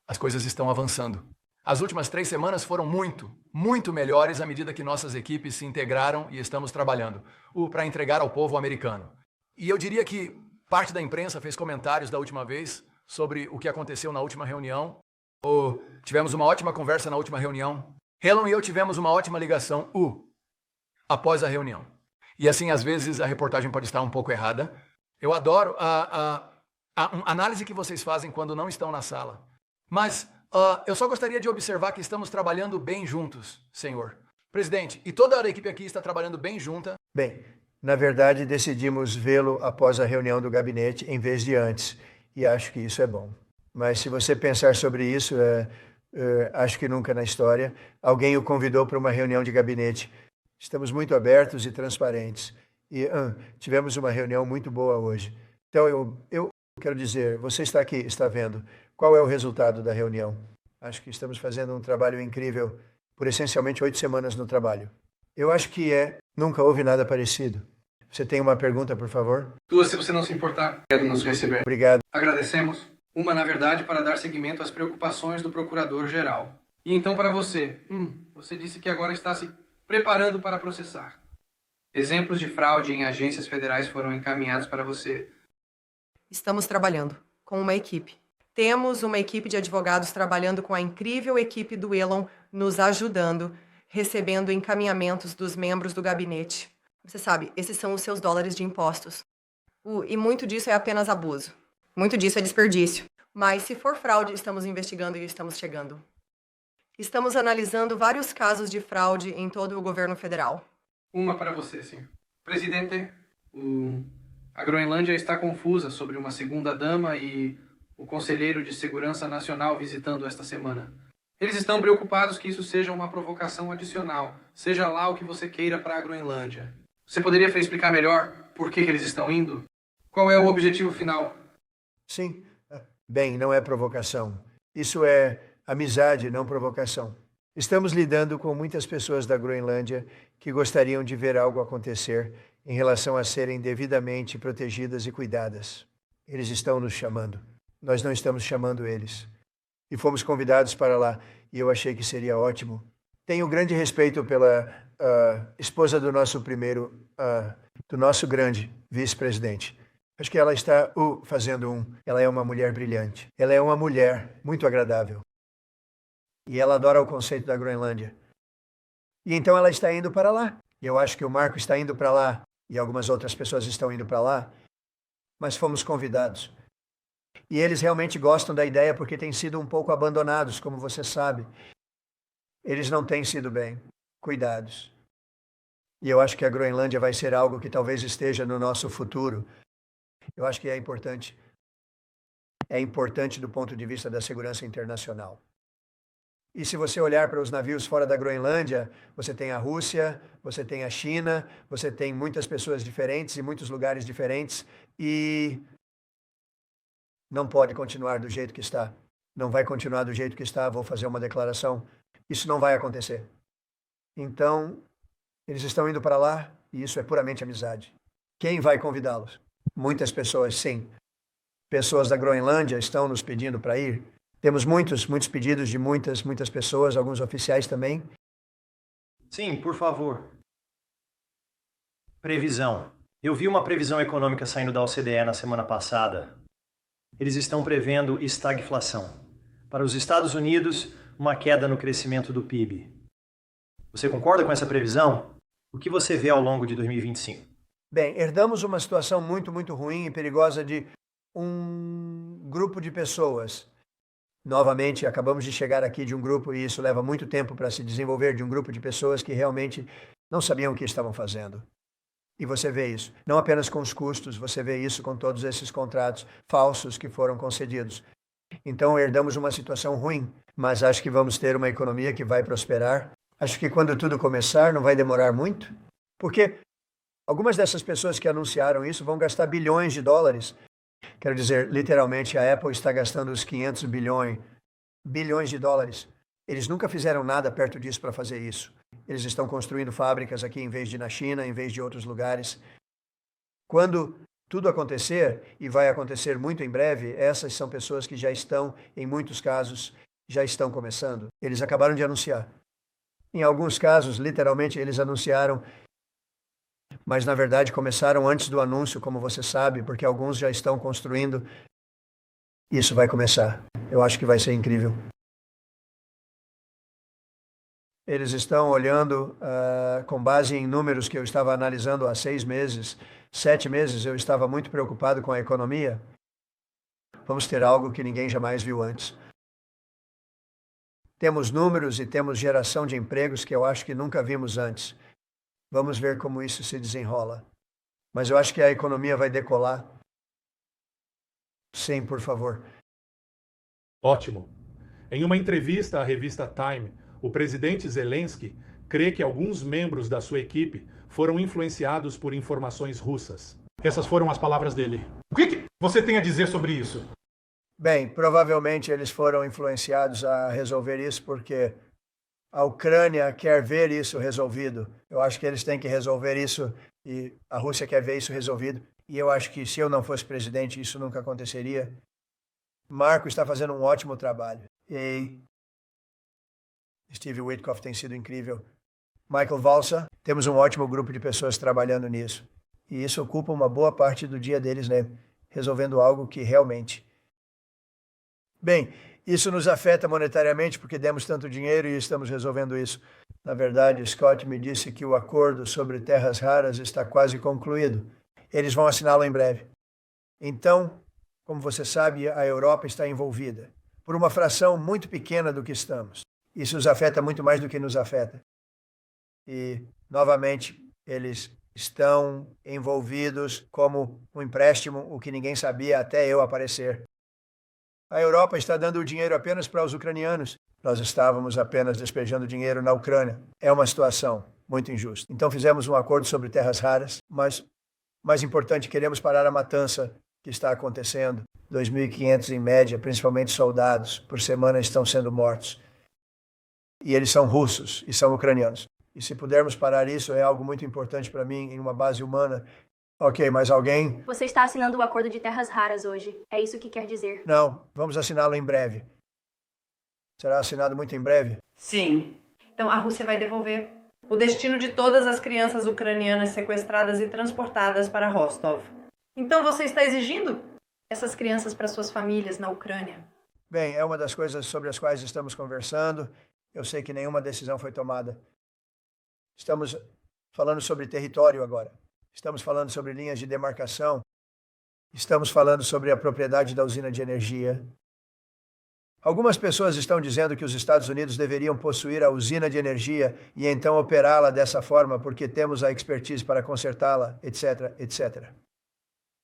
Speaker 12: as coisas estão avançando. As últimas 3 semanas foram muito melhores à medida que nossas equipes se integraram e estamos trabalhando para entregar ao povo americano. E eu diria que parte da imprensa fez comentários da última vez sobre o que aconteceu na última reunião. Tivemos uma ótima conversa na última reunião. Helen e eu tivemos uma ótima ligação após a reunião. E assim, às vezes, a reportagem pode estar um pouco errada. Eu adoro a análise que vocês fazem quando não estão na sala. Mas eu só gostaria de observar que estamos trabalhando bem juntos, senhor presidente. E toda a equipe aqui está trabalhando bem junta.
Speaker 1: Bem, na verdade, decidimos vê-lo após a reunião do gabinete em vez de antes. E acho que isso é bom. Mas se você pensar sobre isso, acho que nunca na história, alguém o convidou para uma reunião de gabinete. Estamos muito abertos e transparentes. E tivemos uma reunião muito boa hoje. Então, eu quero dizer, você está aqui, está vendo, qual é o resultado da reunião? Acho que estamos fazendo um trabalho incrível por essencialmente 8 semanas no trabalho. Eu acho que nunca houve nada parecido. Você tem uma pergunta, por favor?
Speaker 16: Duas, se você não se importar, quero nos receber.
Speaker 1: Obrigado.
Speaker 16: Agradecemos. Uma, na verdade, para dar seguimento às preocupações do Procurador-Geral. E então para você. Você disse que agora está se preparando para processar. Exemplos de fraude em agências federais foram encaminhados para você.
Speaker 11: Estamos trabalhando com uma equipe. Temos uma equipe de advogados trabalhando com a incrível equipe do Elon, nos ajudando, recebendo encaminhamentos dos membros do gabinete. Você sabe, esses são os seus dólares de impostos. E muito disso é apenas abuso. Muito disso é desperdício. Mas se for fraude, estamos investigando e estamos chegando. Estamos analisando vários casos de fraude em todo o governo federal.
Speaker 16: Uma para você, senhor. Presidente, a Groenlândia está confusa sobre uma segunda-dama e o Conselheiro de Segurança Nacional visitando esta semana. Eles estão preocupados que isso seja uma provocação adicional, seja lá o que você queira para a Groenlândia. Você poderia explicar melhor por que eles estão indo? Qual é o objetivo final?
Speaker 1: Sim. Bem, não é provocação. Isso é amizade, não provocação. Estamos lidando com muitas pessoas da Groenlândia que gostariam de ver algo acontecer em relação a serem devidamente protegidas e cuidadas. Eles estão nos chamando. Nós não estamos chamando eles. E fomos convidados para lá, e eu achei que seria ótimo. Tenho grande respeito pela esposa do nosso do nosso grande vice-presidente. Acho que ela está fazendo Ela é uma mulher brilhante. Ela é uma mulher muito agradável. E ela adora o conceito da Groenlândia. E então ela está indo para lá. E eu acho que o Marco está indo para lá. E algumas outras pessoas estão indo para lá. Mas fomos convidados. E eles realmente gostam da ideia porque têm sido um pouco abandonados, como você sabe. Eles não têm sido bem cuidados. E eu acho que a Groenlândia vai ser algo que talvez esteja no nosso futuro. Eu acho que é importante. É importante do ponto de vista da segurança internacional. E se você olhar para os navios fora da Groenlândia, você tem a Rússia, você tem a China, você tem muitas pessoas diferentes e muitos lugares diferentes. E não pode continuar do jeito que está. Não vai continuar do jeito que está. Vou fazer uma declaração. Isso não vai acontecer. Então, eles estão indo para lá e isso é puramente amizade. Quem vai convidá-los? Muitas pessoas, sim. Pessoas da Groenlândia estão nos pedindo para ir. Temos muitos pedidos de muitas pessoas, alguns oficiais também.
Speaker 17: Sim, por favor. Previsão. Eu vi uma previsão econômica saindo da OCDE na semana passada. Eles estão prevendo estagflação. Para os Estados Unidos, uma queda no crescimento do PIB. Você concorda com essa previsão? O que você vê ao longo de 2025?
Speaker 1: Bem, herdamos uma situação muito ruim e perigosa de um grupo de pessoas. Novamente, acabamos de chegar aqui de um grupo, e isso leva muito tempo para se desenvolver, de um grupo de pessoas que realmente não sabiam o que estavam fazendo. E você vê isso, não apenas com os custos, você vê isso com todos esses contratos falsos que foram concedidos. Então, herdamos uma situação ruim, mas acho que vamos ter uma economia que vai prosperar. Acho que quando tudo começar, não vai demorar muito, porque algumas dessas pessoas que anunciaram isso vão gastar bilhões de dólares. Quero dizer, literalmente, a Apple está gastando os 500 bilhões de dólares. Eles nunca fizeram nada perto disso para fazer isso. Eles estão construindo fábricas aqui em vez de na China, em vez de outros lugares. Quando tudo acontecer, e vai acontecer muito em breve, essas são pessoas que já estão, em muitos casos, já estão começando. Eles acabaram de anunciar. Em alguns casos, literalmente, eles anunciaram, mas na verdade começaram antes do anúncio, como você sabe, porque alguns já estão construindo. Isso vai começar. Eu acho que vai ser incrível. Eles estão olhando com base em números que eu estava analisando há 6 meses, 7 meses, eu estava muito preocupado com a economia. Vamos ter algo que ninguém jamais viu antes. Temos números e temos geração de empregos que eu acho que nunca vimos antes. Vamos ver como isso se desenrola. Mas eu acho que a economia vai decolar. Sim, por favor.
Speaker 18: Ótimo. Em uma entrevista à revista Time, o presidente Zelensky crê que alguns membros da sua equipe foram influenciados por informações russas. Essas foram as palavras dele. O que você tem a dizer sobre isso?
Speaker 1: Bem, provavelmente eles foram influenciados a resolver isso porque a Ucrânia quer ver isso resolvido. Eu acho que eles têm que resolver isso e a Rússia quer ver isso resolvido. E eu acho que se eu não fosse presidente, isso nunca aconteceria. Marco está fazendo um ótimo trabalho. E Steve Witkoff tem sido incrível. Michael Valsa, temos um ótimo grupo de pessoas trabalhando nisso. E isso ocupa uma boa parte do dia deles, né? Resolvendo algo que realmente... Bem, isso nos afeta monetariamente porque demos tanto dinheiro e estamos resolvendo isso. Na verdade, Scott me disse que o acordo sobre terras raras está quase concluído. Eles vão assiná-lo em breve. Então, como você sabe, a Europa está envolvida, por uma fração muito pequena do que estamos. Isso os afeta muito mais do que nos afeta. E, novamente, eles estão envolvidos como um empréstimo, o que ninguém sabia até eu aparecer. A Europa está dando o dinheiro apenas para os ucranianos. Nós estávamos apenas despejando dinheiro na Ucrânia. É uma situação muito injusta. Então fizemos um acordo sobre terras raras, mas, mais importante, queremos parar a matança que está acontecendo. 2.500 em média, principalmente soldados, por semana estão sendo mortos. E eles são russos e são ucranianos. E se pudermos parar isso, é algo muito importante para mim em uma base humana. Ok, mais alguém?
Speaker 19: Você está assinando o acordo de terras raras hoje. É isso que quer dizer?
Speaker 1: Não, vamos assiná-lo em breve. Será assinado muito em breve?
Speaker 5: Sim. Então a Rússia vai devolver o destino de todas as crianças ucranianas sequestradas e transportadas para Rostov. Então você está exigindo
Speaker 19: essas crianças para suas famílias na Ucrânia?
Speaker 1: Bem, é uma das coisas sobre as quais estamos conversando. Eu sei que nenhuma decisão foi tomada. Estamos falando sobre território agora. Estamos falando sobre linhas de demarcação. Estamos falando sobre a propriedade da usina de energia. Algumas pessoas estão dizendo que os Estados Unidos deveriam possuir a usina de energia e então operá-la dessa forma porque temos a expertise para consertá-la, etc, etc.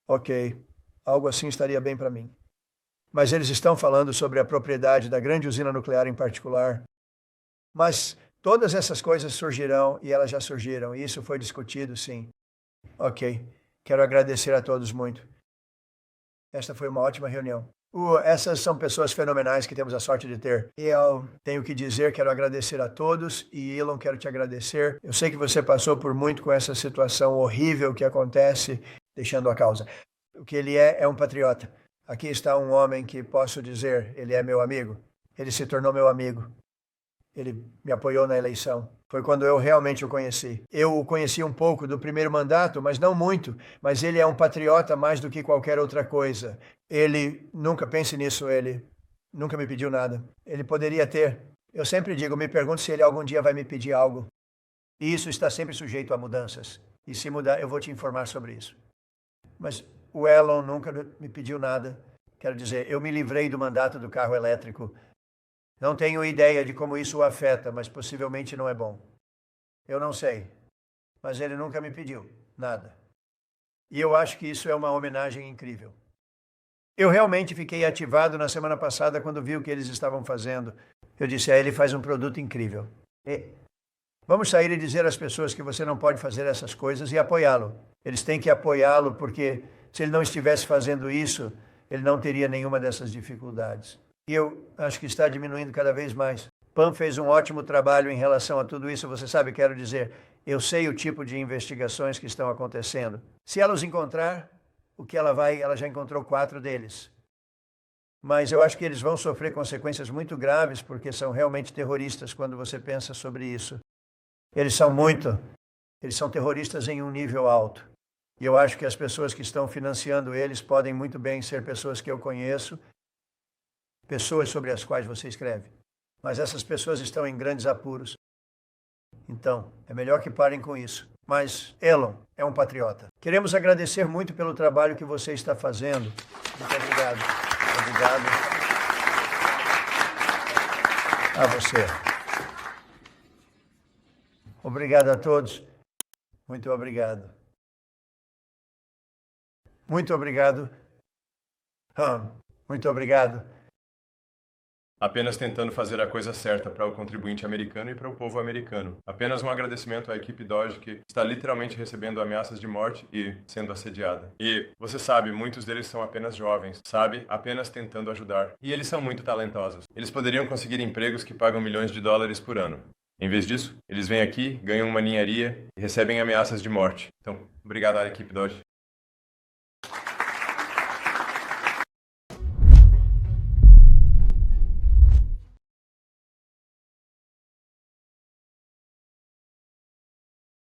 Speaker 1: Ok, algo assim estaria bem para mim. Mas eles estão falando sobre a propriedade da grande usina nuclear em particular. Mas todas essas coisas surgirão e elas já surgiram, e isso foi discutido, sim. Ok, quero agradecer a todos muito. Esta foi uma ótima reunião. Essas são pessoas fenomenais que temos a sorte de ter. E eu tenho que dizer, quero agradecer a todos, e Elon, quero te agradecer. Eu sei que você passou por muito com essa situação horrível que acontece, deixando a causa. O que ele é um patriota. Aqui está um homem que posso dizer, ele é meu amigo. Ele se tornou meu amigo. Ele me apoiou na eleição. Foi quando eu realmente o conheci. Eu o conheci um pouco do primeiro mandato, mas não muito. Mas ele é um patriota mais do que qualquer outra coisa. Ele, nunca pense nisso, ele nunca me pediu nada. Ele poderia ter. Eu sempre digo, me pergunto se ele algum dia vai me pedir algo. E isso está sempre sujeito a mudanças. E se mudar, eu vou te informar sobre isso. Mas o Elon nunca me pediu nada. Quero dizer, eu me livrei do mandato do carro elétrico. Não tenho ideia de como isso o afeta, mas possivelmente não é bom. Eu não sei. Mas ele nunca me pediu nada. E eu acho que isso é uma homenagem incrível. Eu realmente fiquei ativado na semana passada quando vi o que eles estavam fazendo. Eu disse, ele faz um produto incrível. Vamos sair e dizer às pessoas que você não pode fazer essas coisas e apoiá-lo. Eles têm que apoiá-lo porque se ele não estivesse fazendo isso, ele não teria nenhuma dessas dificuldades. E eu acho que está diminuindo cada vez mais. Pam fez um ótimo trabalho em relação a tudo isso. Você sabe, quero dizer, eu sei o tipo de investigações que estão acontecendo. Se ela os encontrar, ela já encontrou 4 deles. Mas eu acho que eles vão sofrer consequências muito graves porque são realmente terroristas quando você pensa sobre isso. Eles são terroristas em um nível alto. E eu acho que as pessoas que estão financiando eles podem muito bem ser pessoas que eu conheço, pessoas sobre as quais você escreve. Mas essas pessoas estão em grandes apuros. Então, é melhor que parem com isso. Mas Elon é um patriota. Queremos agradecer muito pelo trabalho que você está fazendo. Muito obrigado. Obrigado a você. Obrigado a todos. Muito obrigado. Muito obrigado. Muito obrigado.
Speaker 20: Apenas tentando fazer a coisa certa para o contribuinte americano e para o povo americano. Apenas um agradecimento à equipe Doge que está literalmente recebendo ameaças de morte e sendo assediada. E você sabe, muitos deles são apenas jovens, sabe? Apenas tentando ajudar. E eles são muito talentosos. Eles poderiam conseguir empregos que pagam milhões de dólares por ano. Em vez disso, eles vêm aqui, ganham uma ninharia e recebem ameaças de morte. Então, obrigado à equipe Doge.